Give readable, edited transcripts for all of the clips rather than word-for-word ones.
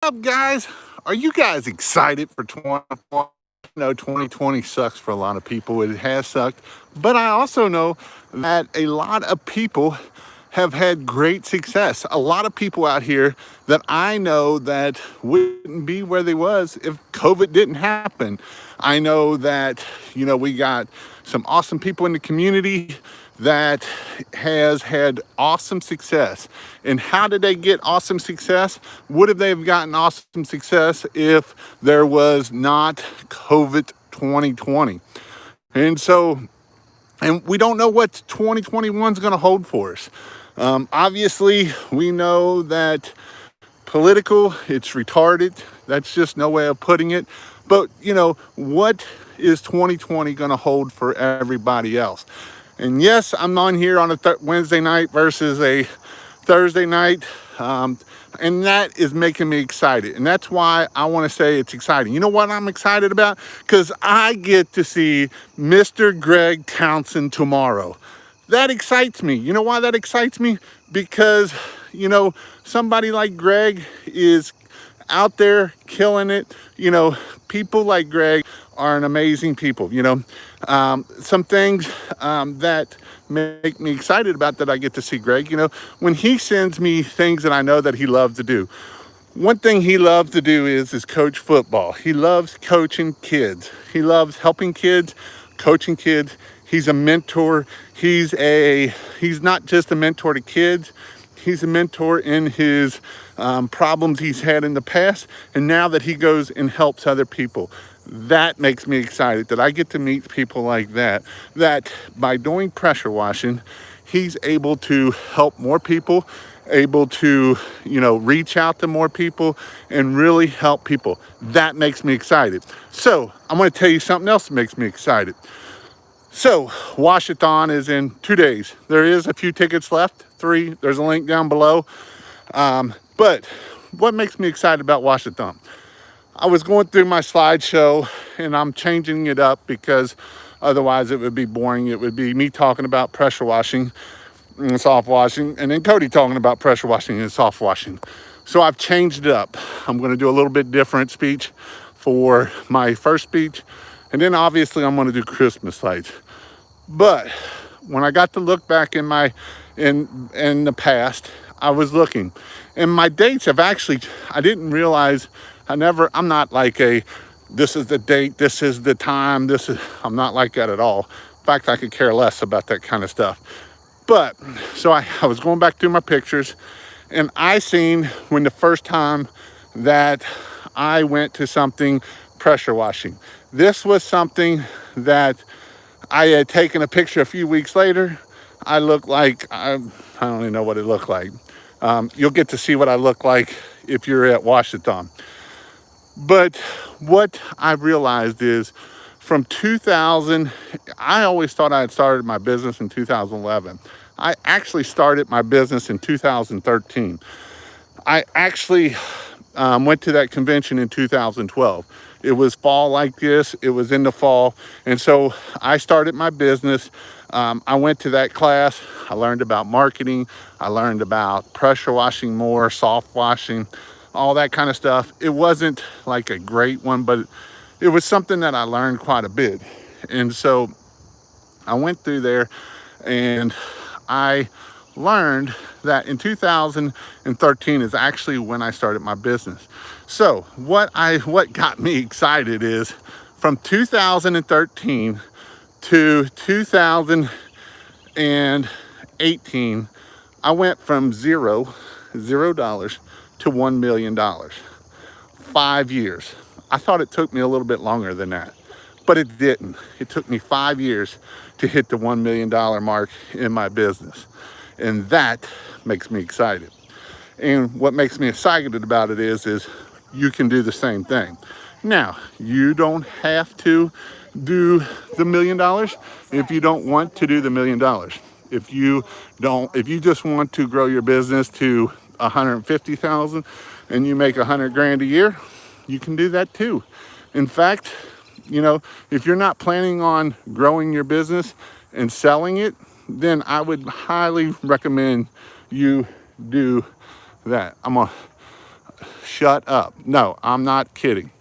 Up, guys? Are you guys excited for 2020? No, 2020 sucks for a lot of people. It has sucked. But I also know that a lot of people have had great success. A lot of people out here that I know that wouldn't be where they was if COVID didn't happen. I know that, we got some awesome people in the community that has had awesome success. And how did they get awesome success? Would have they have gotten awesome success if there was not COVID 2020? And so, and we don't know what 2021 is going to hold for us. Obviously, we know that political, it's retarded. That's just no way of putting it. But, what is 2020 going to hold for everybody else? And yes, I'm on here on a Wednesday night versus a Thursday night. Um, and that is making me excited. And that's why I want to say it's exciting. You know what I'm excited about? Because I get to see Mr. Greg Townsend tomorrow. That excites me. You know why that excites me? Because, somebody like Greg is out there killing it. People like Greg are an amazing people. Some things that make me excited about that I get to see Greg, when he sends me things that I know that he loves to do. One thing he loves to do is coach football. He loves coaching kids. He loves helping kids, coaching kids. He's a mentor. He's not just a mentor to kids. He's a mentor in his problems he's had in the past, and now that he goes and helps other people. That makes me excited that I get to meet people like that. That by doing pressure washing, he's able to help more people, able to, reach out to more people and really help people. That makes me excited. So I'm going to tell you something else that makes me excited. So Wash A Thon is in 2 days. There is a few tickets left, 3. There's a link down below. But what makes me excited about Wash A Thon? I was going through my slideshow and I'm changing it up because otherwise it would be boring. It would be me talking about pressure washing and soft washing, and then Cody talking about pressure washing and soft washing. So I've changed it up. I'm going to do a little bit different speech for my first speech, and then obviously I'm going to do Christmas lights. But when I got to look back in the past, I was looking, and my dates have actually, I didn't realize, I'm not like this is the date, this is the time, I'm not like that at all. In fact, I could care less about that kind of stuff. But so I was going back through my pictures, and I seen when the first time that I went to something pressure washing. This was something that I had taken a picture a few weeks later. I looked like, I don't even know what it looked like. You'll get to see what I look like if you're at Washington. But what I realized is from 2000, I always thought I had started my business in 2011. I actually started my business in 2013. I actually went to that convention in 2012. It was fall like this. It was in the fall. And so I started my business. I went to that class. I learned about marketing. I learned about pressure washing more, soft washing, all that kind of stuff. It wasn't like a great one, but it was something that I learned quite a bit. And so I went through there and I learned that in 2013 is actually when I started my business. So what got me excited is from 2013 to 2018, I went from $0 to $1 million. 5 years. I thought it took me a little bit longer than that, but it didn't. It took me 5 years to hit the $1 million mark in my business. And that makes me excited. And what makes me excited about it is you can do the same thing. Now, you don't have to do the $1 million if you don't want to do the $1 million. If you just want to grow your business to 150,000 and you make 100 grand a year, you can do that too. In fact, if you're not planning on growing your business and selling it, then I would highly recommend you do that. I'm gonna shut up. No, I'm not kidding.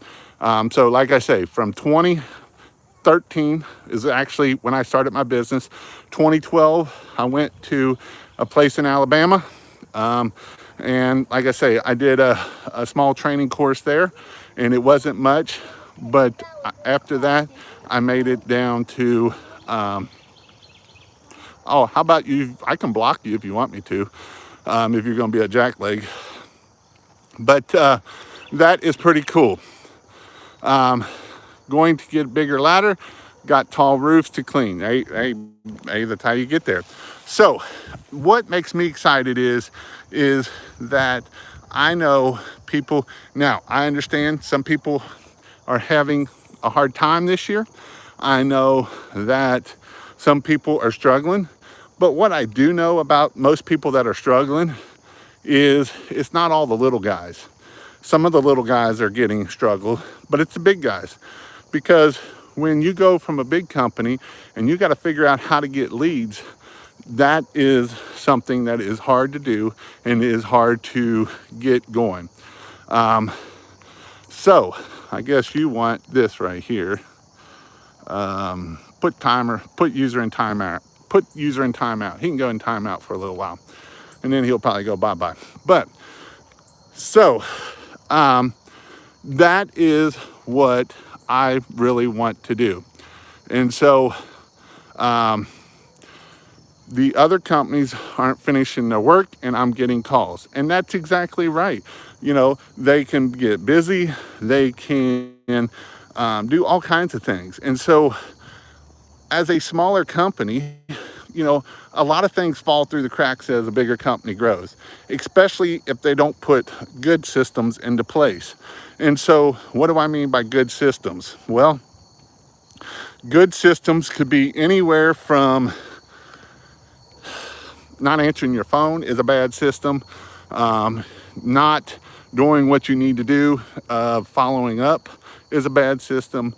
So like I say, from 2013 is actually when I started my business. 2012, I went to a place in Alabama. Um, and like I say, I did a small training course there, and it wasn't much. But after that, I made it down to, oh, how about you? I can block you if you want me to, if you're going to be a jackleg. But that is pretty cool. Going to get a bigger ladder, got tall roofs to clean. Hey, that's how you get there. So what makes me excited is that I know people. Now I understand some people are having a hard time this year. I know that some people are struggling, but what I do know about most people that are struggling is it's not all the little guys. Some of the little guys are getting struggled, but it's the big guys. Because when you go from a big company and you got to figure out how to get leads, that is something that is hard to do and is hard to get going. So I guess you want this right here. Put user in timeout. Put user in timeout. He can go in timeout for a little while, and then he'll probably go bye-bye. But so that is what I really want to do. And so the other companies aren't finishing their work and I'm getting calls. And that's exactly right. You know, they can get busy, they can do all kinds of things. And so as a smaller company, you know, a lot of things fall through the cracks as a bigger company grows, especially if they don't put good systems into place. And so what do I mean by good systems? Well, good systems could be anywhere from not answering your phone is a bad system, not doing what you need to do, following up is a bad system.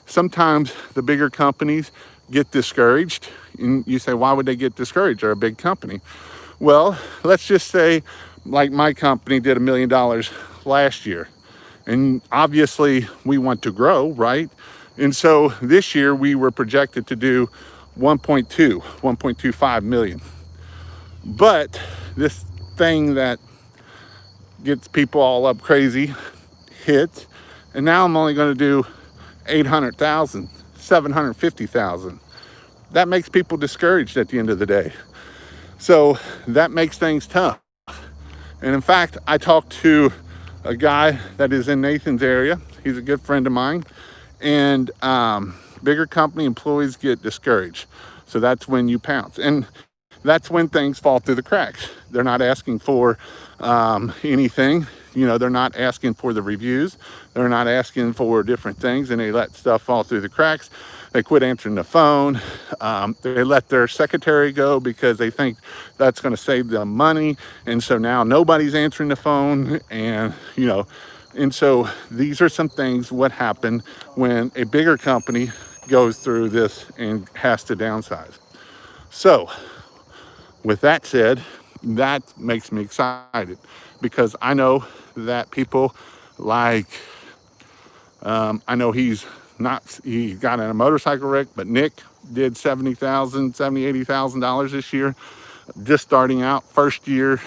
Sometimes the bigger companies get discouraged. And you say, why would they get discouraged? They're a big company. Well, let's just say like my company did $1 million last year. And obviously we want to grow, right? And so this year we were projected to do 1.25 million. But this thing that gets people all up crazy hit, and now I'm only going to do 800,000, 750,000. That makes people discouraged at the end of the day. So that makes things tough. And in fact, I talked to a guy that is in Nathan's area. He's a good friend of mine. And bigger company employees get discouraged. So that's when you pounce. And that's when things fall through the cracks. They're not asking for anything. You know, they're not asking for the reviews. They're not asking for different things, and they let stuff fall through the cracks. They quit answering the phone. They let their secretary go because they think that's going to save them money. And so now nobody's answering the phone. And, you know, and so these are some things what happen when a bigger company goes through this and has to downsize. So with that said, that makes me excited because I know that people like, I know he got in a motorcycle wreck, but Nick did $80,000 this year, just starting out, first year,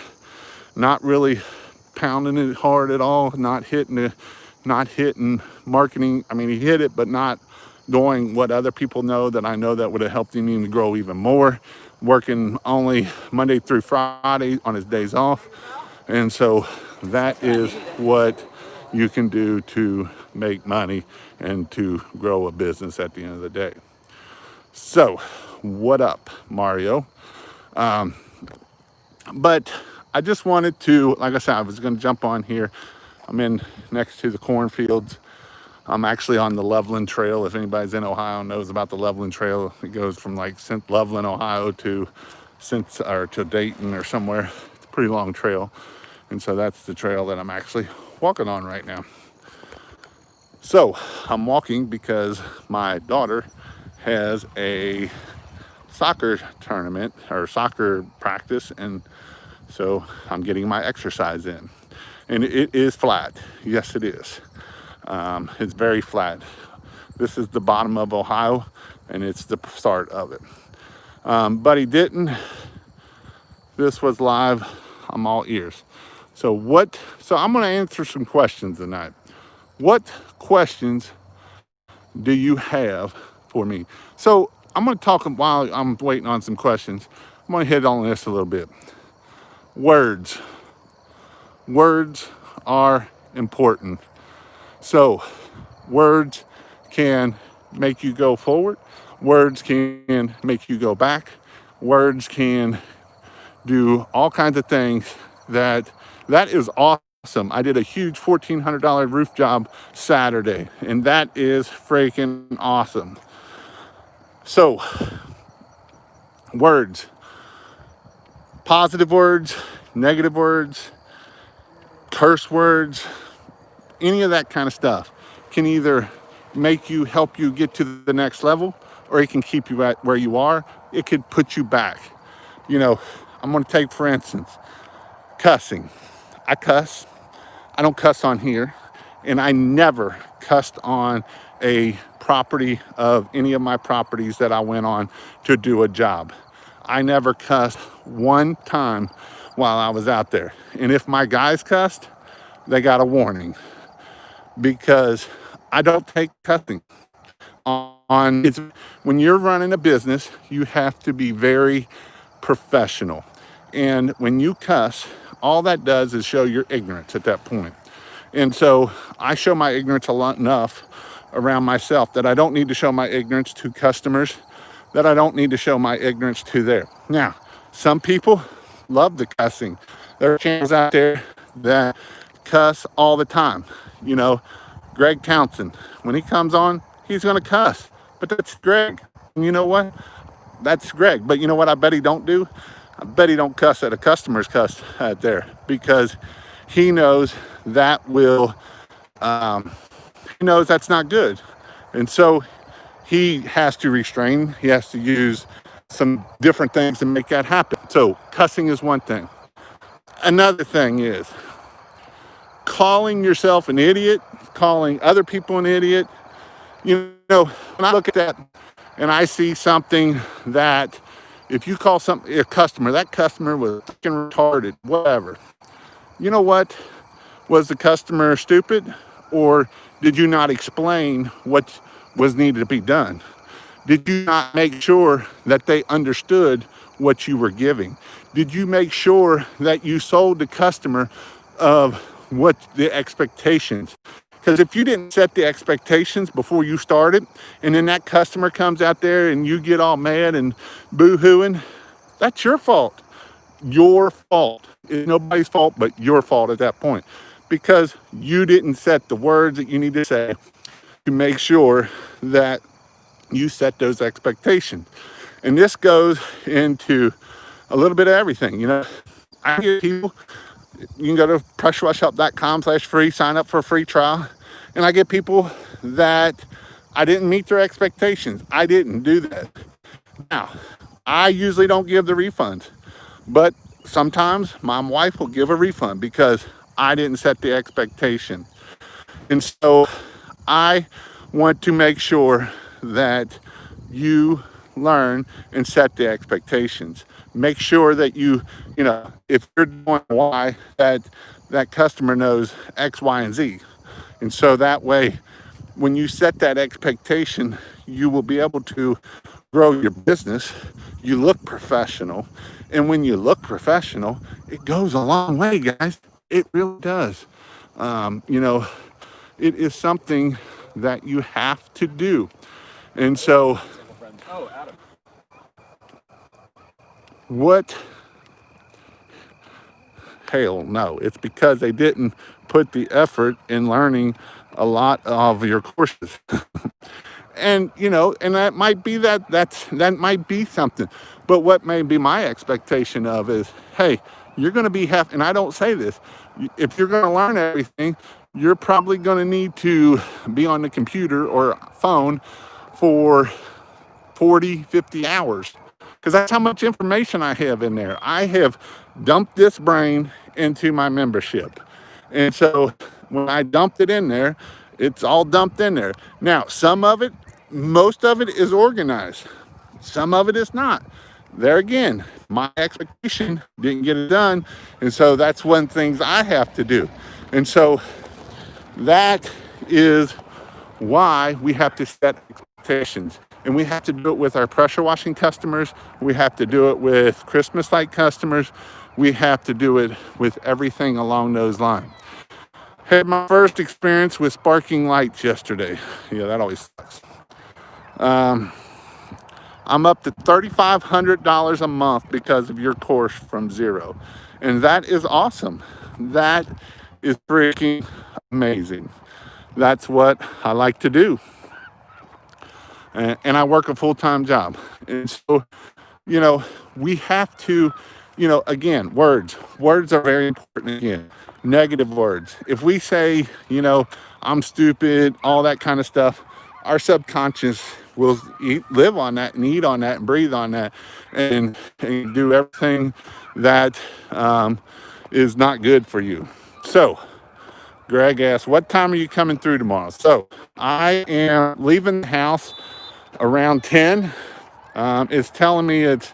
not really pounding it hard at all, not hitting marketing. I mean, he hit it, but not doing what other people know that I know that would have helped him even grow even more, working only Monday through Friday on his days off. And so that is what you can do to make money and to grow a business at the end of the day. So what up, Mario? But I just wanted to, like I said, I was going to jump on here. I'm in next to the cornfields. I'm actually on the Loveland Trail. If anybody's in Ohio knows about the Loveland Trail, it goes from like Loveland, Ohio to Dayton or somewhere. It's a pretty long trail. And so that's the trail that I'm actually walking on right now. So I'm walking because my daughter has a soccer tournament or soccer practice. And so I'm getting my exercise in. and it is flat. Yes, it is. It's very flat. This is the bottom of Ohio, and it's the start of it. But he didn't. This was live. I'm all ears. So I'm going to answer some questions tonight. What questions do you have for me? So I'm going to talk while I'm waiting on some questions. I'm going to hit on this a little bit. Words. Words are important. So words can make you go forward. Words can make you go back. Words can do all kinds of things that is awesome. I did a huge $1,400 roof job Saturday, and that is freaking awesome. So, words, positive words, negative words, curse words, any of that kind of stuff can either help you get to the next level, or it can keep you at where you are. It could put you back. You know, I'm going to take, for instance, cussing. I cuss. I don't cuss on here, and I never cussed on a property of any of my properties that I went on to do a job. I never cussed one time while I was out there. And if my guys cussed, they got a warning, because I don't take cussing on. It's when you're running a business, you have to be very professional. And when you cuss, all that does is show your ignorance at that point. And so I show my ignorance a lot enough around myself that I don't need to show my ignorance to customers, that I don't need to show my ignorance to there. Now, some people love the cussing. There are channels out there that cuss all the time. You know, Greg Townsend, when he comes on, he's going to cuss. But that's Greg. And you know what? That's Greg. But you know what I bet he don't do? I bet he don't cuss at a customer's cuss out there, because he knows that he knows that's not good. And so he has to restrain. He has to use some different things to make that happen. So cussing is one thing. Another thing is calling yourself an idiot, calling other people an idiot. You know, when I look at that and I see something that, if you call a customer, that customer was freaking retarded, whatever. You know what? Was the customer stupid, or did you not explain what was needed to be done? Did you not make sure that they understood what you were giving? Did you make sure that you sold the customer of what the expectations? Because if you didn't set the expectations before you started, and then that customer comes out there and you get all mad and boo-hooing, that's your fault. Your fault. It's nobody's fault but your fault at that point, because you didn't set the words that you need to say to make sure that you set those expectations. And this goes into a little bit of everything. You know, I get people, you can go to pressurewashhelp.com/free, sign up for a free trial. And I get people that I didn't meet their expectations. I didn't do that. Now, I usually don't give the refunds, but sometimes my wife will give a refund because I didn't set the expectation. And so I want to make sure that you learn and set the expectations. Make sure that you know, if you're doing Y, that customer knows X, Y, and Z. And so that way, when you set that expectation, you will be able to grow your business. You look professional. And when you look professional, it goes a long way, guys. It really does. You know, it is something that you have to do. And so, what? Hell no. It's because they didn't put the effort in learning a lot of your courses. And you know, and that might be that might be something. But what may be my expectation of is, hey, you're going to be and I don't say this, if you're going to learn everything, you're probably going to need to be on the computer or phone for 40, 50 hours, because that's how much information I have in there. I have dumped this brain into my membership. And so when I dumped it in there, it's all dumped in there. Now, some of it, most of it is organized. Some of it is not. There again, my expectation didn't get it done. And so that's one things I have to do. And so that is why we have to set expectations. And we have to do it with our pressure washing customers. We have to do it with Christmas light customers. We have to do it with everything along those lines. Had my first experience with sparking lights yesterday. Yeah, that always sucks. I'm up to $3,500 a month because of your course from zero. And that is awesome. That is freaking amazing. That's what I like to do. And I work a full-time job. And so, you know, we have to, again, words are very important. Again, negative words. If we say, I'm stupid, all that kind of stuff, our subconscious will live on that and eat on that and breathe on that and do everything that is not good for you. So Greg asked, what time are you coming through tomorrow? So I am leaving the house around 10. It's telling me it's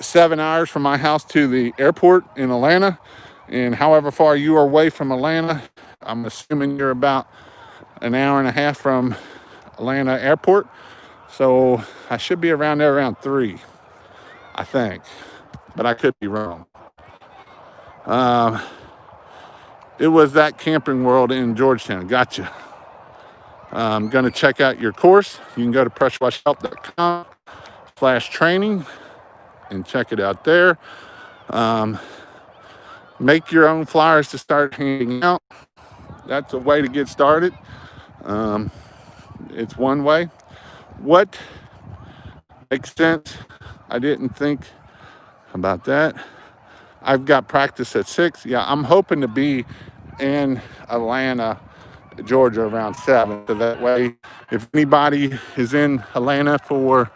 7 hours from my house to the airport in Atlanta. And however far you are away from Atlanta, I'm assuming you're about an hour and a half from Atlanta airport. So I should be around there around 3, I think. But I could be wrong. It was that Camping World in Georgetown. Gotcha. I'm going to check out your course. You can go to pressurewashhelp.com/training and check it out there. Make your own flyers to start handing out. That's a way to get started. It's one way. What makes sense? I didn't think about that. I've got practice at 6. Yeah, I'm hoping to be in Atlanta, Georgia around 7. So that way, if anybody is in Atlanta for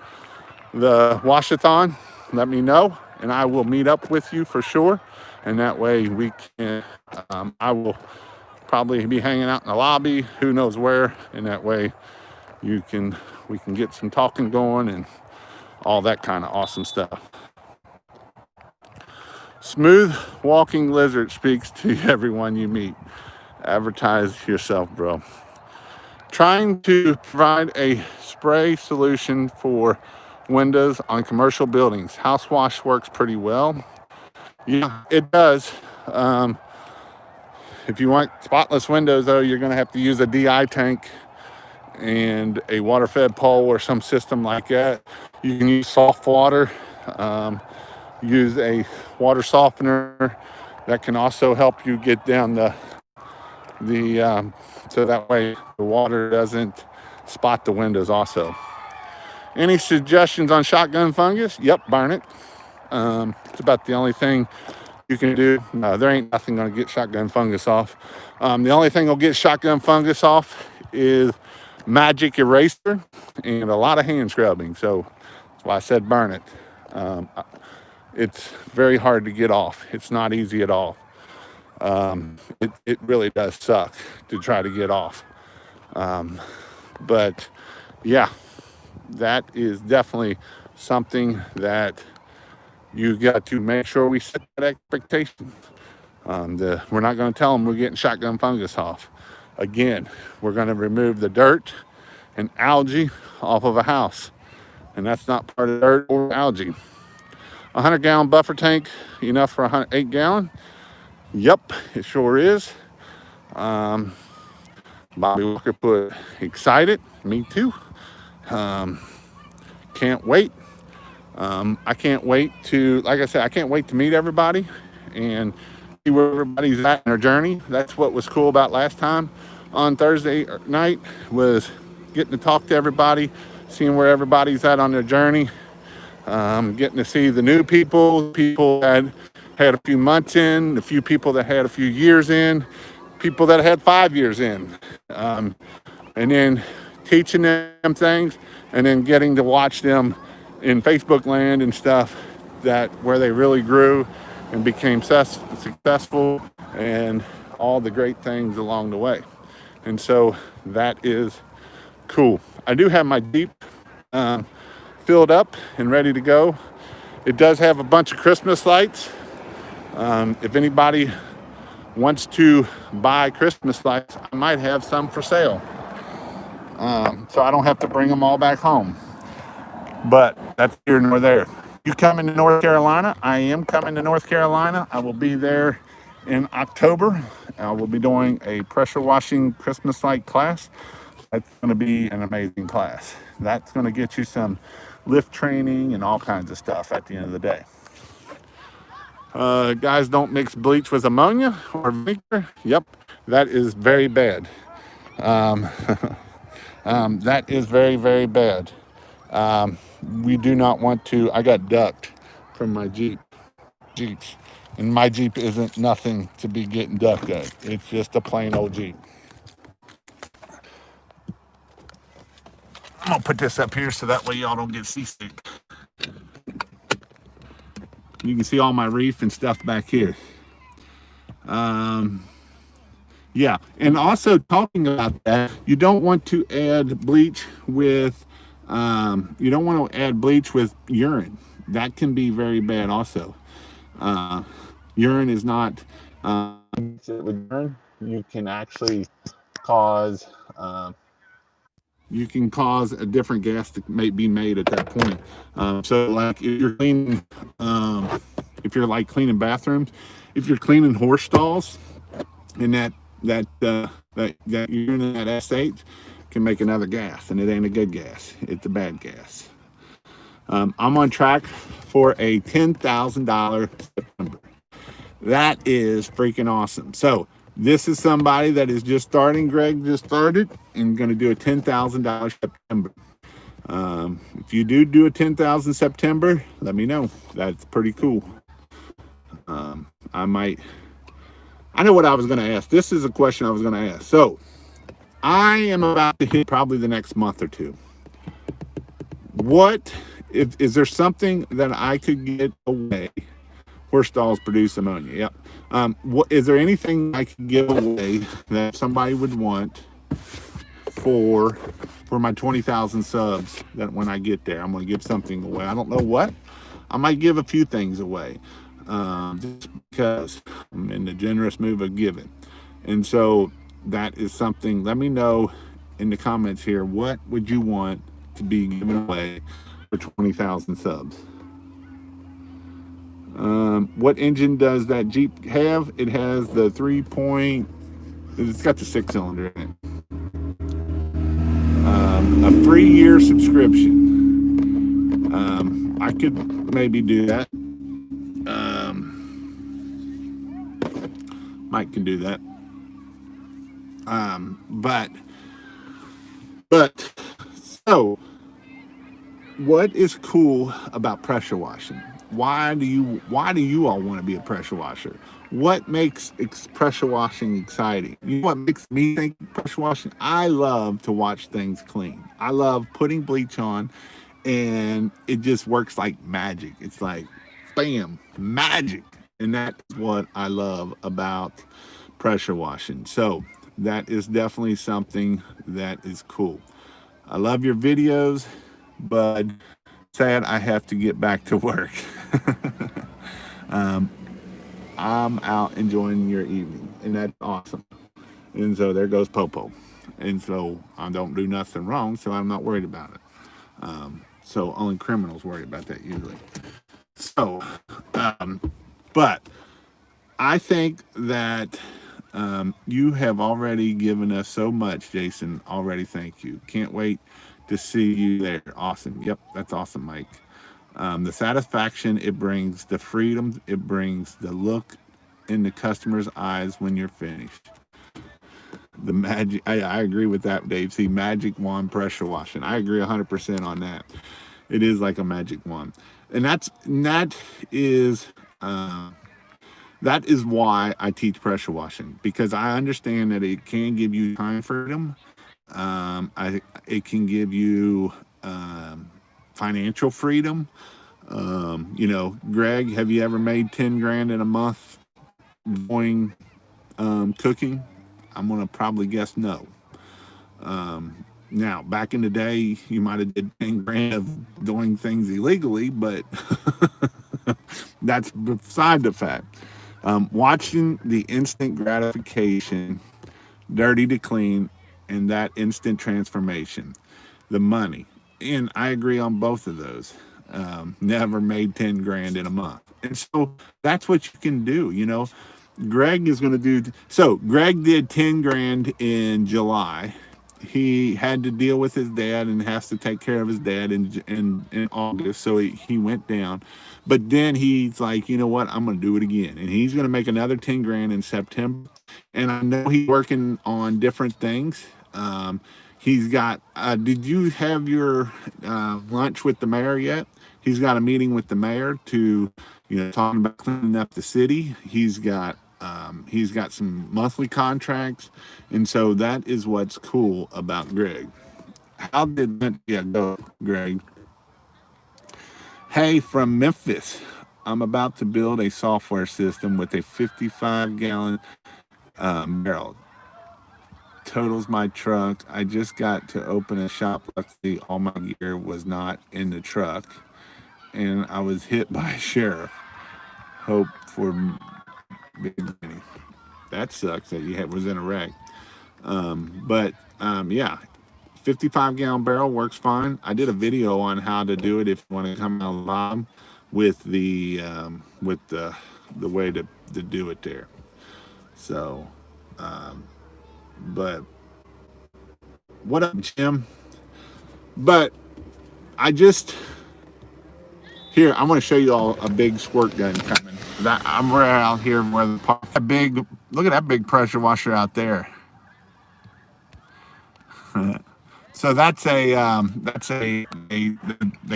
the Wash-a-thon, let me know and I will meet up with you for sure. And that way we can, I will probably be hanging out in the lobby, who knows where. And that way we can get some talking going and all that kind of awesome stuff. Smooth walking lizard speaks to everyone you meet. Advertise yourself, bro. Trying to provide a spray solution for windows on commercial buildings. House wash works pretty well. Yeah, it does. If you want spotless windows, though, you're going to have to use a DI tank and a water-fed pole or some system like that. You can use soft water. Use a water softener that can also help you get down the so that way the water doesn't spot the windows also. Any suggestions on shotgun fungus? Yep, burn it. It's about the only thing you can do. No, there ain't nothing going to get shotgun fungus off. The only thing that'll get shotgun fungus off is magic eraser and a lot of hand scrubbing. So that's why I said burn it. It's very hard to get off. It's not easy at all. It really does suck to try to get off. But yeah, that is definitely something that you got to make sure we set that expectation. We're not going to tell them we're getting shotgun fungus off. Again, we're going to remove the dirt and algae off of a house. And that's not part of dirt or algae. 100-gallon buffer tank, enough for 8 gallon? Yep, it sure is. Bobby Walker put excited. Me too. Can't wait. I can't wait to, like I said, I can't wait to meet everybody and see where everybody's at in their journey. That's what was cool about last time on Thursday night, was getting to talk to everybody, seeing where everybody's at on their journey. Getting to see the new people that had a few months in, a few people that had a few years in, people that had 5 years in, and then teaching them things, and then getting to watch them in Facebook land and stuff, that where they really grew and became successful and all the great things along the way. And so that is cool. I do have my Jeep filled up and ready to go. It does have a bunch of Christmas lights. If anybody wants to buy Christmas lights, I might have some for sale. So I don't have to bring them all back home. But that's here nor there. You coming to North Carolina? I am coming to North Carolina. I will be there in October. I will be doing a pressure washing Christmas light class. That's going to be an amazing class. That's going to get you some lift training and all kinds of stuff at the end of the day. Guys, don't mix bleach with ammonia or vinegar. Yep, that is very bad. That is very, very bad. We do not want to. I got ducked from my Jeeps, and my Jeep isn't nothing to be getting ducked at. It's just a plain old Jeep. I'm gonna put this up here so that way y'all don't get seasick. You can see all my reef and stuff back here. Yeah, and also talking about that, you don't want to add bleach with, you don't want to add bleach with urine. That can be very bad also. Urine is not, with urine, you can actually cause, you can cause a different gas that may be made at that point. So like if you're cleaning, if you're like cleaning bathrooms, if you're cleaning horse stalls, and that urine in that S8 can make another gas, and it ain't a good gas. It's a bad gas. I'm on track for a $10,000 September. That is freaking awesome. So this is somebody that is just starting. Greg just started and going to do a $10,000 September. If you do a 10,000 September, let me know. That's pretty cool. I know what I was going to ask. This is a question I was going to ask. So I am about to hit probably the next month or two. Is there something that I could get away? Horse stalls produce ammonia. Yep. Is there anything I could give away that somebody would want for my 20,000 subs? That when I get there, I'm going to give something away. I don't know what. I might give a few things away, just because I'm in the generous move of giving. And so that is something. Let me know in the comments here. What would you want to be given away for 20,000 subs? What engine does that Jeep have? It has the it's got the 6-cylinder in it. A free year subscription. I could maybe do that. Mike can do that. But so what is cool about pressure washing? Why do you all want to be a pressure washer? What makes pressure washing exciting? You know what makes me think pressure washing? I love to watch things clean. I love putting bleach on, and it just works like magic. It's like, bam, magic. And that's what I love about pressure washing. So that is definitely something that is cool. I love your videos, but sad I have to get back to work. I'm out enjoying your evening, and that's awesome. And so there goes Popo. And so I don't do nothing wrong, so I'm not worried about it. So only criminals worry about that usually. So, but I think that you have already given us so much, Jason. Already, thank you. Can't wait to see you there. Awesome. Yep, that's awesome, Mike. The satisfaction it brings, the freedom it brings, the look in the customer's eyes when you're finished. The magic, I agree with that, Dave. See, magic wand pressure washing. I agree 100% on that. It is like a magic wand. And that is why I teach pressure washing, because I understand that it can give you time freedom. It can give you financial freedom. Greg, have you ever made 10 grand in a month going cooking? I'm gonna probably guess no. Now, back in the day, you might have did 10 grand of doing things illegally, but that's beside the fact. Watching the instant gratification, dirty to clean, and that instant transformation, the money. And I agree on both of those. Never made 10 grand in a month. And so that's what you can do. Greg is going to do. So Greg did 10 grand in July. He had to deal with his dad and has to take care of his dad in August. So he went down. But then he's like, you know what? I'm going to do it again. And he's going to make another 10 grand in September. And I know he's working on different things. He's got, did you have your lunch with the mayor yet? He's got a meeting with the mayor to, talking about cleaning up the city. He's got some monthly contracts, and so that is what's cool about Greg. How did that go, Greg? Hey, from Memphis. I'm about to build a software system with a 55-gallon barrel. Totals my truck. I just got to open a shop. Luckily, all my gear was not in the truck, and I was hit by a sheriff. Hope for big money. That sucks that was in a wreck. Yeah, 55-gallon barrel works fine. I did a video on how to do it if you want to come out live with the way to do it there. So, but what up, Jim? But I just here I'm going to show you all a big squirt gun coming. I'm right out here where the big. Look at that big pressure washer out there. So that's they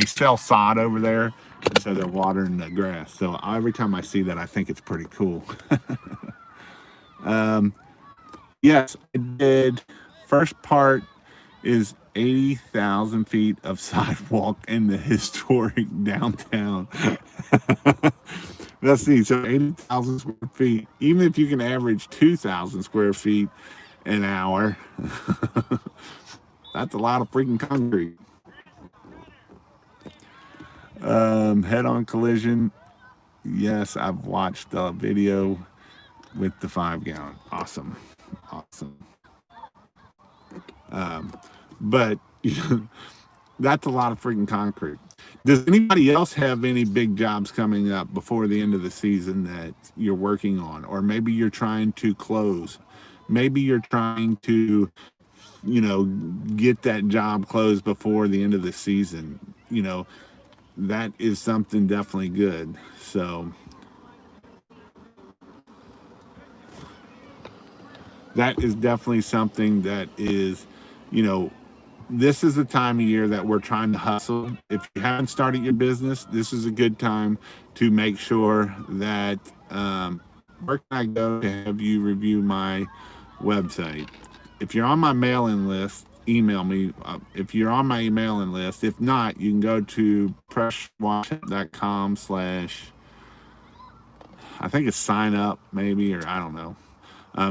sell sod over there, and so they're watering the grass. So every time I see that, I think it's pretty cool. Yes, I did. First part is 80,000 feet of sidewalk in the historic downtown. Let's see. So 80,000 square feet. Even if you can average 2,000 square feet an hour. That's a lot of freaking concrete. Head-on collision. Yes, I've watched the video with the 5-gallon. Awesome. But that's a lot of freaking concrete. Does anybody else have any big jobs coming up before the end of the season that you're working on? Or maybe you're trying to close. Maybe you're trying to get that job closed before the end of the season. That is something definitely good. So that is definitely something that is, this is the time of year that we're trying to hustle. If you haven't started your business, this is a good time to make sure that where can I go to have you review my website? If you're on my mailing list, email me. If you're on my mailing list, if not, you can go to presswash.com/ I think it's sign up maybe, or I don't know.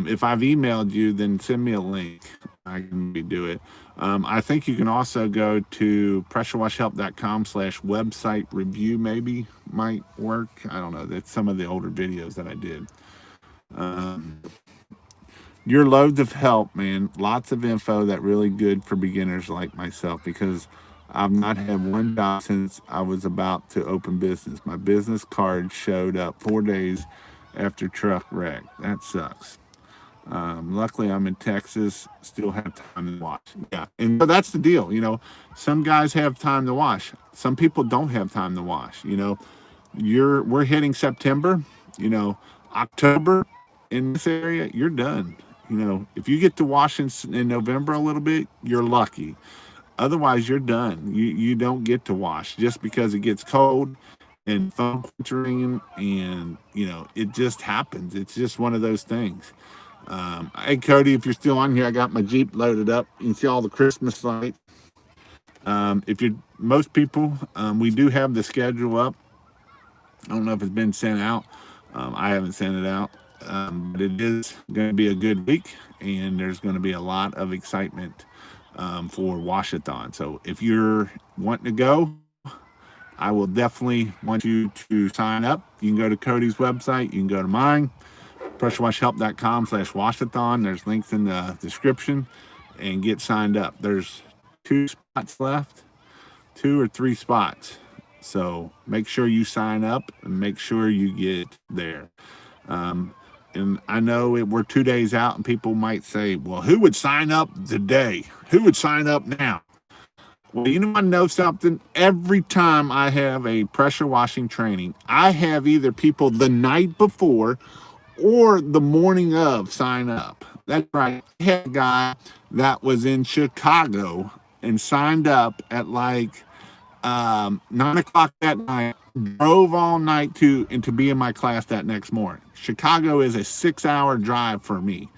If I've emailed you, then send me a link. I can maybe do it. I think you can also go to pressurewashhelp.com/ website review, maybe might work. I don't know. That's some of the older videos that I did. Your loads of help, man. Lots of info that really good for beginners like myself, because I've not had one job since I was about to open business. My business card showed up 4 days after truck wreck. That sucks. Luckily, I'm in Texas, still have time to wash. Yeah, and so that's the deal. Some guys have time to wash. Some people don't have time to wash. We're hitting September. October in this area, you're done. If you get to wash in November a little bit, you're lucky. Otherwise, you're done. You don't get to wash just because it gets cold and phone keeps ringing, and it just happens. It's just one of those things. Hey Cody, if you're still on here, I got my Jeep loaded up. You can see all the Christmas lights. Most people, we do have the schedule up. I don't know if it's been sent out. I haven't sent it out. But it is going to be a good week, and there's going to be a lot of excitement for Washathon. So if you're wanting to go, I will definitely want you to sign up. You can go to Cody's website. You can go to mine, pressurewashhelp.com/washathon. There's links in the description, and get signed up. There's 2 spots left, 2 or 3 spots. So make sure you sign up and make sure you get there. Um, and I know we're 2 days out, and people might say, well, who would sign up today? Who would sign up now? Well, you want to know something? Every time I have a pressure washing training, I have either people the night before or the morning of sign up. That's right. I had a guy that was in Chicago and signed up at like 9 o'clock that night, drove all night to be in my class that next morning. Chicago is a 6-hour drive for me,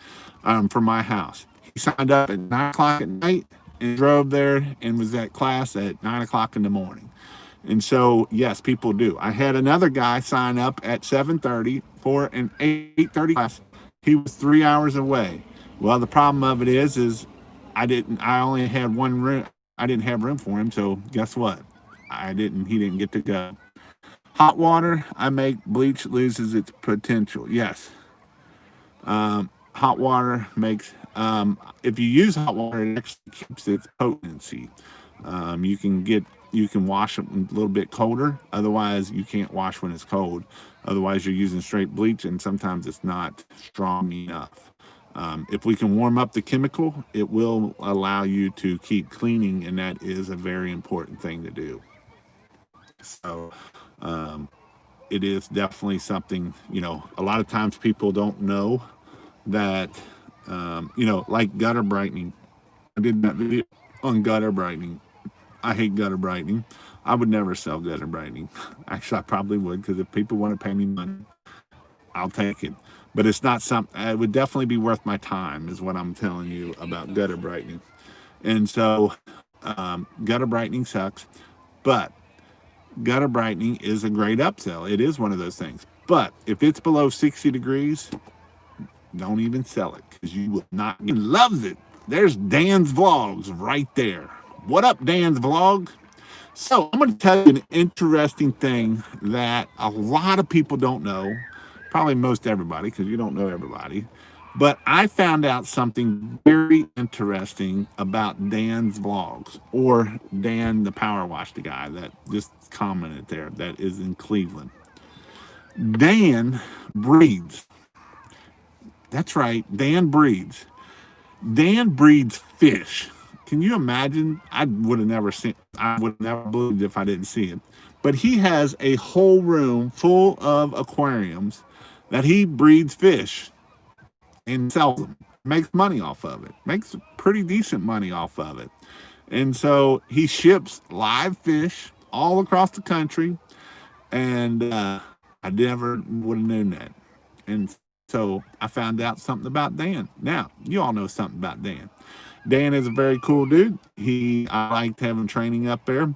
from my house. He signed up at 9 o'clock at night and drove there and was at class at 9 o'clock in the morning. And so, yes, people do. I had another guy sign up at 7:30 for an 8:30 class. He was 3 hours away. Well, the problem of it is I only had one room. I didn't have room for him. So guess what? He didn't get to go. Hot water, I make bleach loses its potential. Yes. Hot water makes, if you use hot water, it actually keeps its potency. You can wash it a little bit colder. Otherwise, you can't wash when it's cold. Otherwise, you're using straight bleach, and sometimes it's not strong enough. If we can warm up the chemical, it will allow you to keep cleaning, and that is a very important thing to do. So, it is definitely something, a lot of times people don't know that, like gutter brightening. I did that video on gutter brightening. I hate gutter brightening. I would never sell gutter brightening. Actually, I probably would, because if people want to pay me money, I'll take it. But it's not something, it would definitely be worth my time, is what I'm telling you about gutter brightening. And so, gutter brightening sucks, but gutter brightening is a great upsell. It is one of those things. But if it's below 60 degrees, don't even sell it, because you will not. He loves it. There's Dan's vlogs right there. What up, Dan's vlog? So I'm going to tell you an interesting thing that a lot of people don't know. Probably most everybody, because you don't know everybody. But I found out something very interesting about Dan's vlogs, or Dan, the Power Wash, the guy that just commented there, that is in Cleveland. Dan breeds. That's right, Dan breeds. Dan breeds fish. Can you imagine? I would have never believed if I didn't see it. But he has a whole room full of aquariums that he breeds fish and sells them. Makes money off of it. Makes pretty decent money off of it. And so he ships live fish all across the country. And I never would have known that. And so I found out something about Dan. Now, you all know something about Dan. Dan is a very cool dude. I liked having training up there.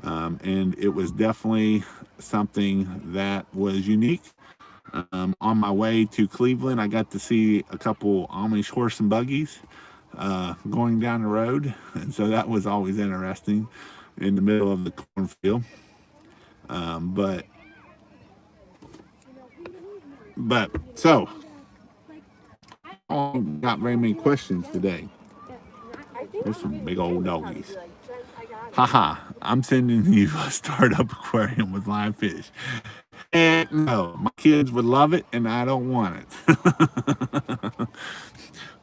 And it was definitely something that was unique. On my way to Cleveland, I got to see a couple Amish horse and buggies going down the road. And so that was always interesting in the middle of the cornfield. So, I don't got very many questions today. There's some big old doggies. Haha, I'm sending you a startup aquarium with live fish. And no, my kids would love it, and I don't want it.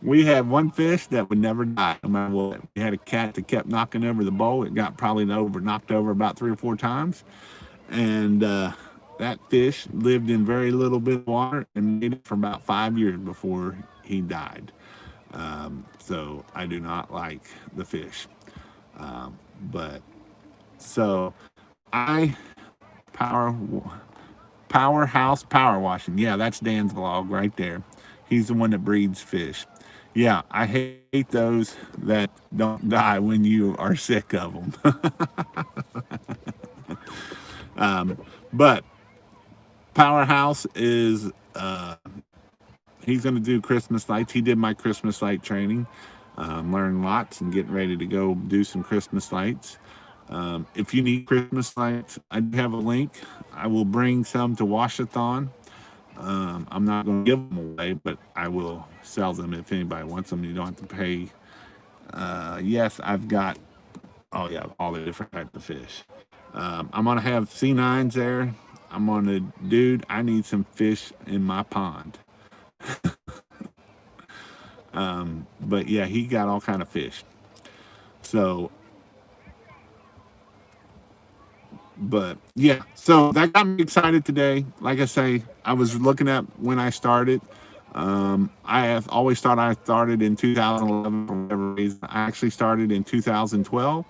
We had one fish that would never die, no matter what. We had a cat that kept knocking over the bowl. It got probably knocked over about 3 or 4 times. And that fish lived in very little bit of water and made it for about 5 years before he died. So I do not like the fish. But so I Powerhouse Power Washing. Yeah, that's Dan's vlog right there. He's the one that breeds fish. Yeah, I hate those that don't die when you are sick of them. But Powerhouse is He's going to do Christmas lights. He did my Christmas light training, learned lots, and getting ready to go do some Christmas lights. If you need Christmas lights, I do have a link. I will bring some to A Thon. I'm not going to give them away, but I will sell them if anybody wants them. You don't have to pay. Yes, I've got, oh yeah, all the different types of fish. I'm going to have C9s there. I'm on to, dude, I need some fish in my pond. But yeah, he got all kind of fish. So, but yeah, so that got me excited today. Like I say, I was looking at when I started. I have always thought I started in 2011 for whatever reason. I actually started in 2012,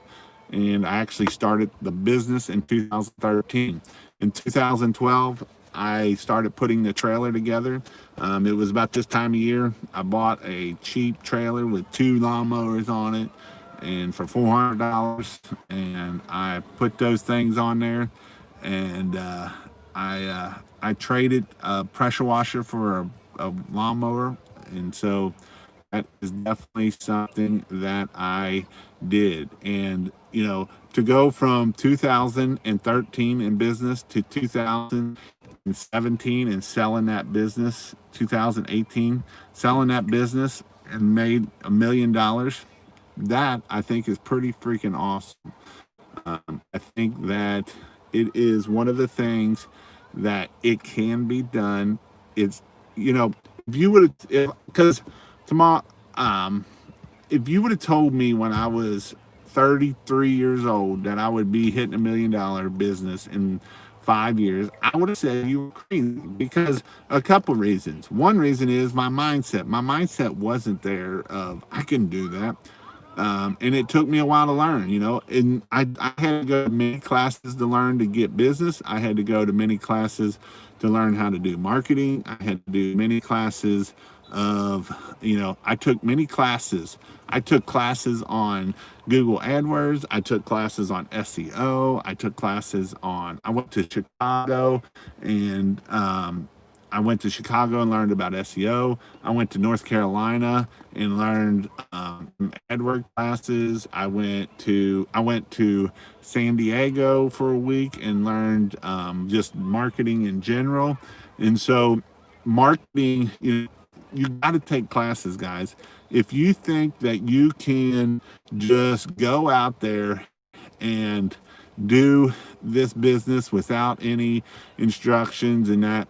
and I actually started the business in 2013. In 2012, I started putting the trailer together. It was about this time of year. I bought a cheap trailer with 2 lawnmowers on it, and for $400, and I put those things on there, and I traded a pressure washer for a lawnmower, and so that is definitely something that I did. And to go from 2013 in business to 2017 and selling that business, 2018 selling that business and made $1 million, that I think is pretty freaking awesome. I think that it is one of the things that it can be done. It's, if you would have, because tomorrow, if you would have told me when I was 33 years old that I would be hitting $1 million business in 5 years, I would have said you were crazy, because a couple reasons. One reason is my mindset. My mindset wasn't there of I can do that. And it took me a while to learn, and I had to go to many classes to learn to get business. I had to go to many classes to learn how to do marketing. I had to do many classes of, I took many classes. I took classes on Google AdWords. I took classes on SEO. I went to Chicago, and I went to Chicago and learned about SEO. I went to North Carolina and learned AdWords classes. I went to San Diego for a week and learned just marketing in general. And so, marketing, you got to take classes, guys. If you think that you can just go out there and do this business without any instructions and that,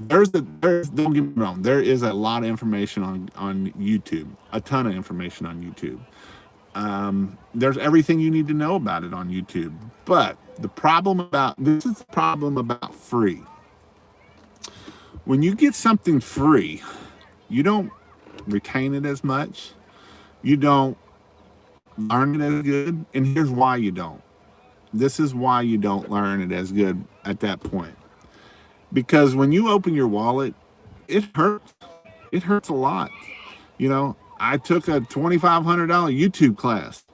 don't get me wrong, there is a lot of information on YouTube, a ton of information on YouTube. There's everything you need to know about it on YouTube. But the problem about free. When you get something free, you don't retain it as much. You don't learn it as good. And here's why you don't. This is why you don't learn it as good at that point. Because when you open your wallet, it hurts. It hurts a lot. I took a $2,500 YouTube class.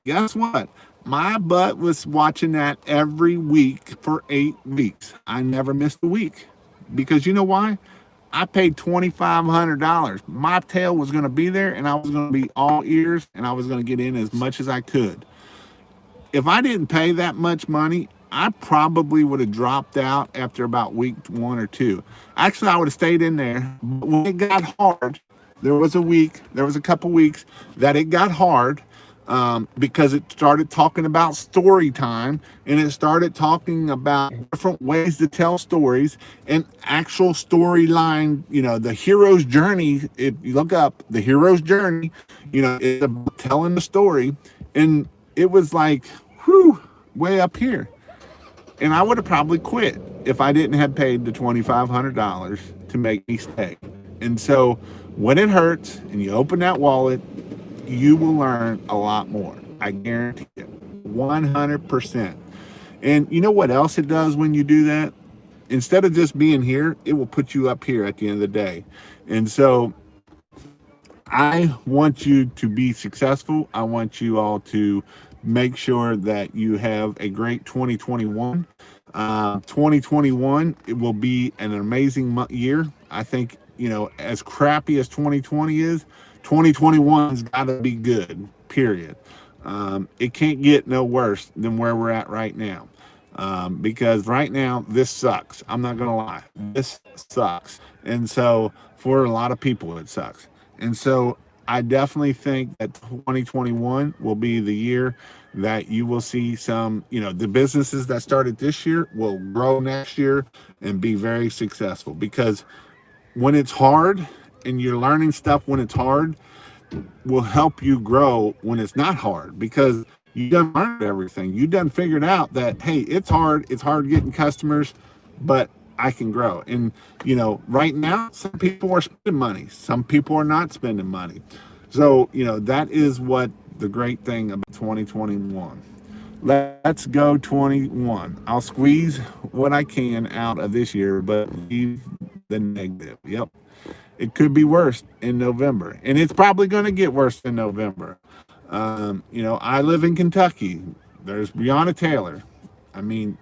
Guess what? My butt was watching that every week for 8 weeks. I never missed a week. Because you know why? I paid $2,500. My tail was going to be there, and I was going to be all ears, and I was going to get in as much as I could. If I didn't pay that much money, I probably would have dropped out after about week 1 or 2. Actually, I would have stayed in there. But when it got hard, there was a couple weeks that it got hard, because it started talking about story time, and it started talking about different ways to tell stories and actual storyline, the hero's journey. If you look up the hero's journey, it's about telling the story. And it was like, whew, way up here. And I would have probably quit if I didn't have paid the $2,500 to make me stay. And so when it hurts and you open that wallet, you will learn a lot more. I guarantee it. 100%. And you know what else it does when you do that? Instead of just being here, it will put you up here at the end of the day. And so I want you to be successful. I want you all to make sure that you have a great 2021. 2021, it will be an amazing year. I think as crappy as 2020 is, 2021's got to be good, period. It can't get no worse than where we're at right now. Because right now, this sucks. I'm not going to lie. This sucks. And so, for a lot of people, it sucks. And so, I definitely think that 2021 will be the year that you will see the businesses that started this year will grow next year and be very successful. Because when it's hard and you're learning stuff when it's hard, will help you grow when it's not hard, because you done learned everything. You done figured out that, hey, it's hard getting customers, but I can grow. And right now, some people are spending money, some people are not spending money. So that is what the great thing about 2021. Let's go 21. I'll squeeze what I can out of this year, but leave the negative. Yep. It could be worse in November, and it's probably going to get worse in November. I live in Kentucky. There's Breonna Taylor. I mean,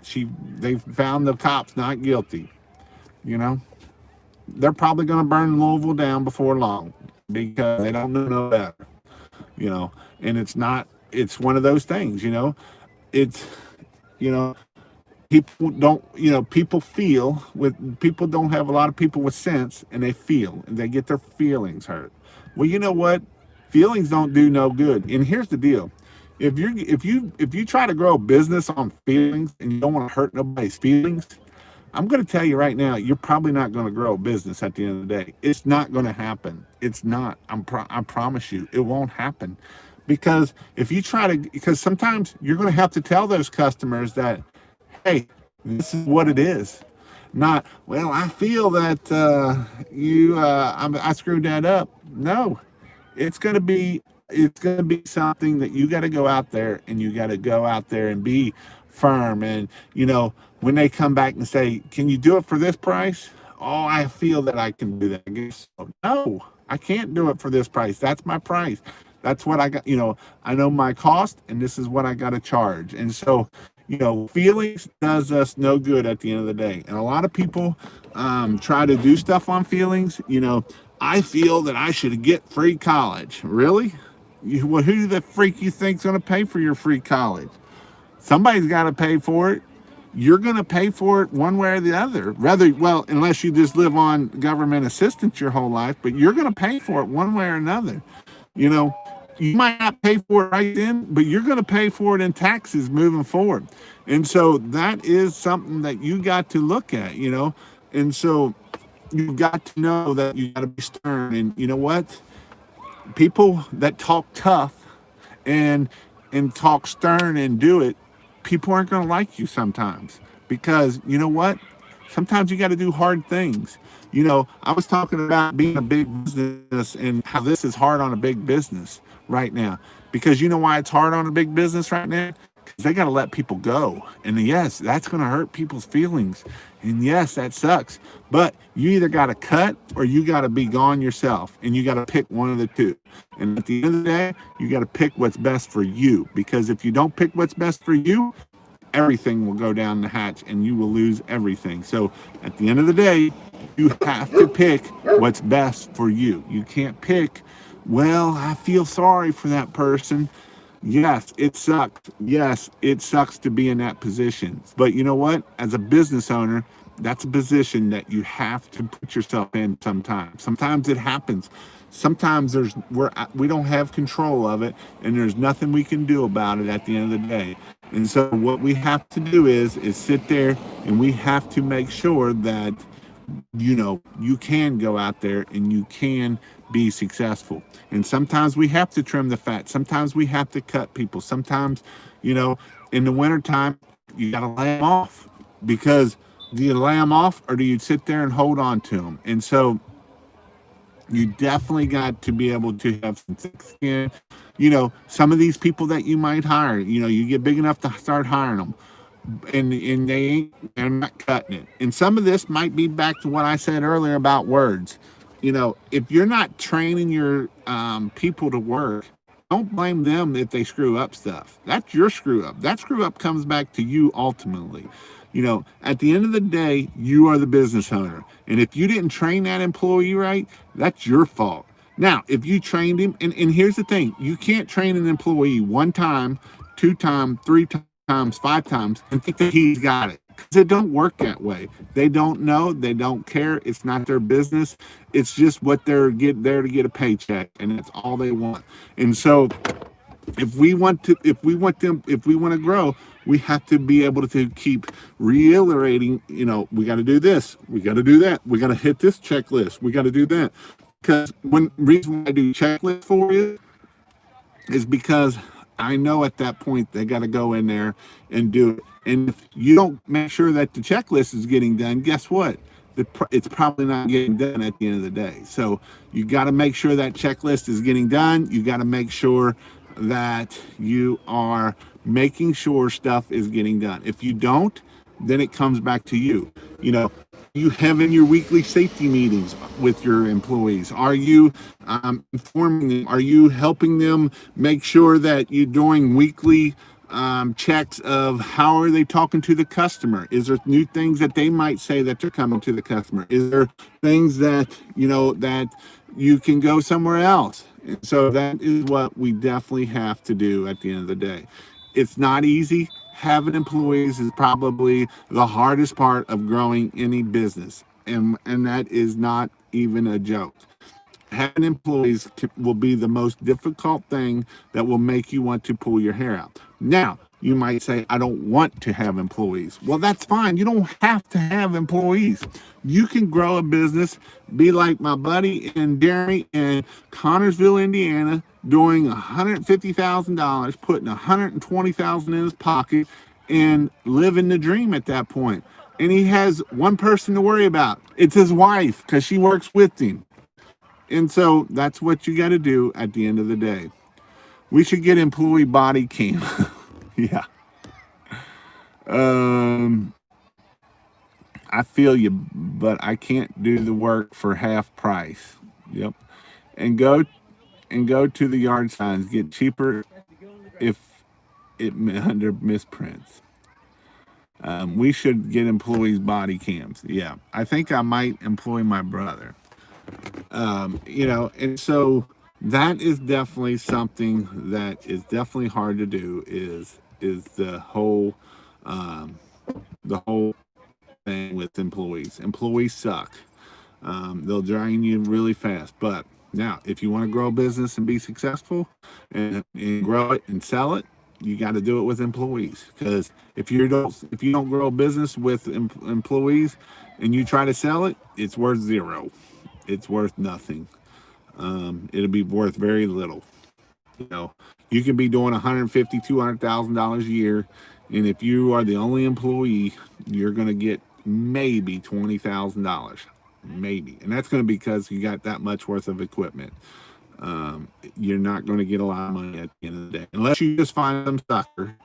they found the cops not guilty. You know, they're probably going to burn Louisville down before long because they don't know no better. And it's one of those things. It's you know people don't people feel with people don't have a lot of people with sense, and they get their feelings hurt. Well, you know what, feelings don't do no good. And here's the deal: if you try to grow a business on feelings and you don't want to hurt nobody's feelings, I'm going to tell you right now, you're probably not going to grow a business at the end of the day. It's not going to happen. It's not. I promise you, it won't happen. Because because sometimes you're going to have to tell those customers that, hey, this is what it is. Not, well, I feel that I screwed that up. No, it's gonna be something that you got to go out there, and you got to go out there and be firm. And when they come back and say, can you do it for this price? Oh, I feel that I can do that. I guess so. No, I can't do it for this price. That's my price. That's what I got. I know my cost, and this is what I got to charge. And so, feelings does us no good at the end of the day. And a lot of people try to do stuff on feelings. I feel that I should get free college. Really? Well, who the freak you think's going to pay for your free college? Somebody's got to pay for it. You're going to pay for it one way or the other. Unless you just live on government assistance your whole life, but you're going to pay for it one way or another. You might not pay for it right then, but you're going to pay for it in taxes moving forward. And so that is something that you got to look at, and so you got to know that you got to be stern. And you know what? People that talk tough and talk stern and do it, people aren't going to like you sometimes, because you know what? Sometimes you got to do hard things. I was talking about being a big business and how this is hard on a big business right now. Because you know why it's hard on a big business right now? Because they got to let people go. And yes, that's going to hurt people's feelings. And yes, that sucks. But you either got to cut or you got to be gone yourself. And you got to pick one of the two. And at the end of the day, you got to pick what's best for you. Because if you don't pick what's best for you, everything will go down the hatch and you will lose everything. So at the end of the day, you have to pick what's best for you. You can't pick, well, I feel sorry for that person. Yes, it sucks. Yes, it sucks to be in that position. But you know what? As a business owner, that's a position that you have to put yourself in sometimes. Sometimes it happens. Sometimes we don't have control of it, and there's nothing we can do about it at the end of the day. And so what we have to do is sit there, and we have to make sure that you can go out there and you can be successful. And sometimes we have to trim the fat. Sometimes we have to cut people. Sometimes, in the wintertime, you got to lay them off. Because do you lay them off, or do you sit there and hold on to them? And so you definitely got to be able to have some thick skin. Some of these people that you might hire, you get big enough to start hiring them. And they're not cutting it. And some of this might be back to what I said earlier about words. If you're not training your people to work, don't blame them if they screw up stuff. That's your screw up. That screw up comes back to you ultimately. At the end of the day, you are the business owner. And if you didn't train that employee right, that's your fault. Now, if you trained him, and here's the thing, you can't train an employee one time, two times, three times, five times, and think that he's got it. Because it don't work that way. They don't know, they don't care. It's not their business. It's just what they're there to get a paycheck, and that's all they want. And so if we want to grow, we have to be able to keep reiterating, we got to do this, we got to do that, we got to hit this checklist, we got to do that. Because one reason why I do checklists for you is because I know at that point they got to go in there and do it. And if you don't make sure that the checklist is getting done, guess what? It's probably not getting done at the end of the day. So you got to make sure that checklist is getting done. You got to make sure that you are making sure stuff is getting done. If you don't, then it comes back to you. You having your weekly safety meetings with your employees? Are you informing them? Are you helping them make sure that you're doing weekly checks of how are they talking to the customer? Is there new things that they might say that they're coming to the customer? Is there things that that you can go somewhere else? And so that is what we definitely have to do at the end of the day. It's not easy. Having employees is probably the hardest part of growing any business, and that is not even a joke. Having employees will be the most difficult thing that will make you want to pull your hair out. Now, you might say, I don't want to have employees. Well, that's fine. You don't have to have employees. You can grow a business, be like my buddy and Jeremy in Connorsville, Indiana, doing $150,000, putting $120,000 in his pocket, and living the dream at that point. And he has one person to worry about. It's his wife, because she works with him. And so that's what you got to do at the end of the day. We should get employee body cam. Yeah. I feel you, but I can't do the work for half price. Yep. And go to the yard signs. Get cheaper if it under misprints. We should get employees body cams. Yeah. I think I might employ my brother. And so that is definitely something that is definitely hard to do is the whole thing with employees. Employees suck. They'll drain you really fast. But now, if you want to grow a business and be successful and grow it and sell it, you got to do it with employees. Because if you don't grow a business with employees and you try to sell it, it's worth zero. It's worth nothing. It'll be worth very little. You can be doing $150,000, $200,000 a year, and if you are the only employee, you're going to get maybe $20,000, maybe, and that's going to be because you got that much worth of equipment. You're not going to get a lot of money at the end of the day, unless you just find some sucker.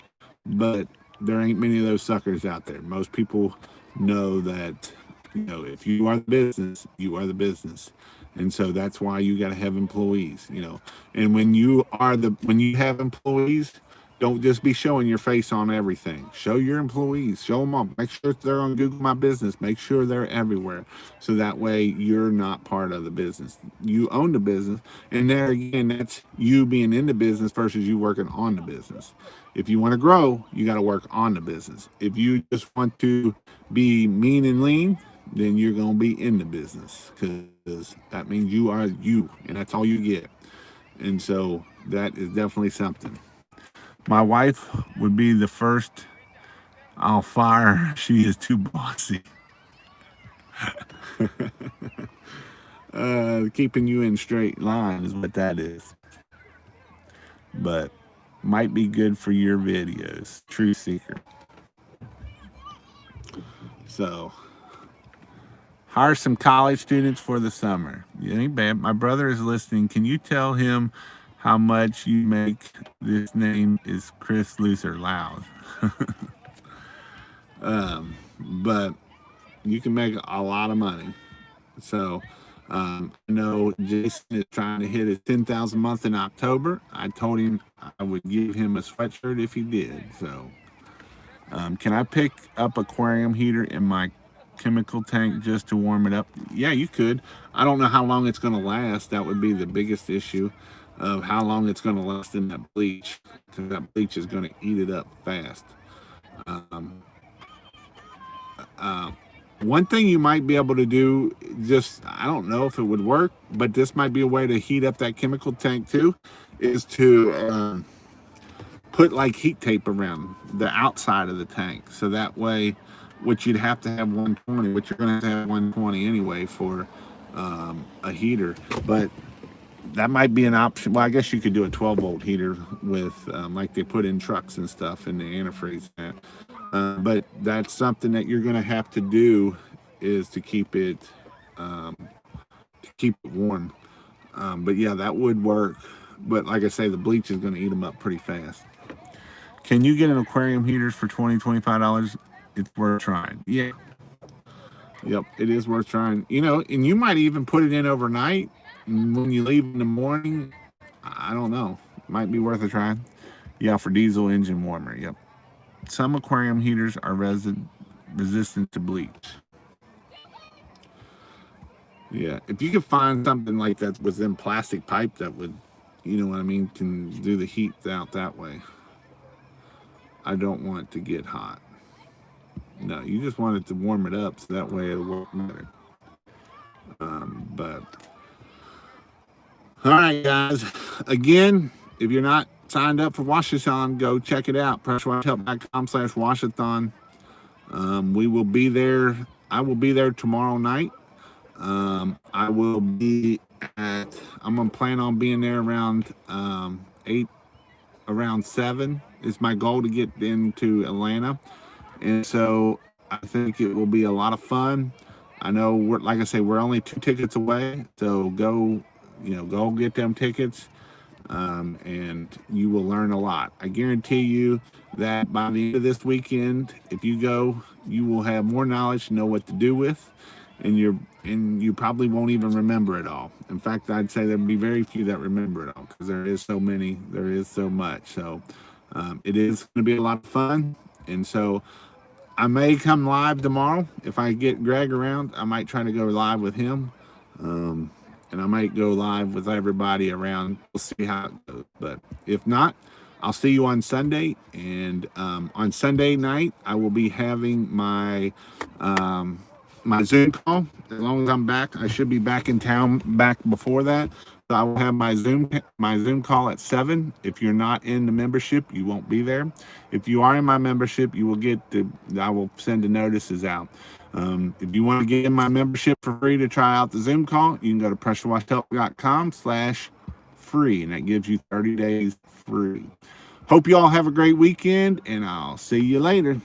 But there ain't many of those suckers out there. Most people know that if you are the business, you are the business. And so that's why you got to have employees, and when you have employees, don't just be showing your face on everything. Show your employees, show them up, make sure they're on Google My Business, make sure they're everywhere. So that way you're not part of the business. You own the business. And there again, that's you being in the business versus you working on the business. If you want to grow, you got to work on the business. If you just want to be mean and lean, then you're going to be in the business, because that means you are you, and that's all you get. And so that is definitely something. My wife would be the first I'll fire. She is too bossy. Keeping you in straight line is what that is. But might be good for your videos. Truth seeker. So hire some college students for the summer. You ain't bad. My brother is listening. Can you tell him how much you make? This name is Chris Luther Loud. But you can make a lot of money. So I know Jason is trying to hit his 10,000 a month in October. I told him I would give him a sweatshirt if he did. So Can I pick up aquarium heater in my chemical tank just to warm it up? Yeah, you could. I don't know how long it's going to last. That would be the biggest issue of how long it's going to last in that bleach, because that bleach is going to eat it up fast. Um, uh, One thing you might be able to do, just I don't know if it would work, but this might be a way to heat up that chemical tank too, is to put like heat tape around the outside of the tank, so that way, which you'd have to have 120, which you're going to have 120 anyway for a heater, but that might be an option. Well, I guess you could do a 12-volt heater with like they put in trucks and stuff in the antifreeze. But that's something that you're going to have to do, is to keep it warm. But yeah, that would work. But like I say, the bleach is going to eat them up pretty fast. Can you get an aquarium heaters for $25? It's worth trying. Yeah. Yep, it is worth trying. And you might even put it in overnight. And when you leave in the morning, I don't know. Might be worth a try. Yeah, for diesel engine warmer. Yep. Some aquarium heaters are resistant to bleach. Yeah, if you could find something like that within plastic pipe that would, you know what I mean, can do the heat out that way. I don't want it to get hot. No, you just want it to warm it up, so that way it'll work better. But all right, guys. Again, if you're not signed up for Washathon, go check it out. PressureWashHelp.com/Washathon. We will be there. I will be there tomorrow night. I will be at. I'm gonna plan on being there around 8, around 7. Is my goal to get into Atlanta, and so I think it will be a lot of fun. I know like I say, we're only 2 tickets away, so go get them tickets, and you will learn a lot. I guarantee you that by the end of this weekend, if you go, you will have more knowledge to know what to do with, and you probably won't even remember it all. In fact, I'd say there'd be very few that remember it all, because there is so many, there is so much. So it is going to be a lot of fun, and so I may come live tomorrow. If I get Greg around, I might try to go live with him. And I might go live with everybody around. We'll see how it goes. But if not, I'll see you on Sunday. And on Sunday night, I will be having my my Zoom call. As long as I'm back, I should be back in town back before that. So I will have my Zoom call at 7. If you're not in the membership, you won't be there. If you are in my membership, you will I will send the notices out. If you want to get in my membership for free to try out the Zoom call, you can go to PressureWashHelp.com/free, and that gives you 30 days free. Hope you all have a great weekend, and I'll see you later.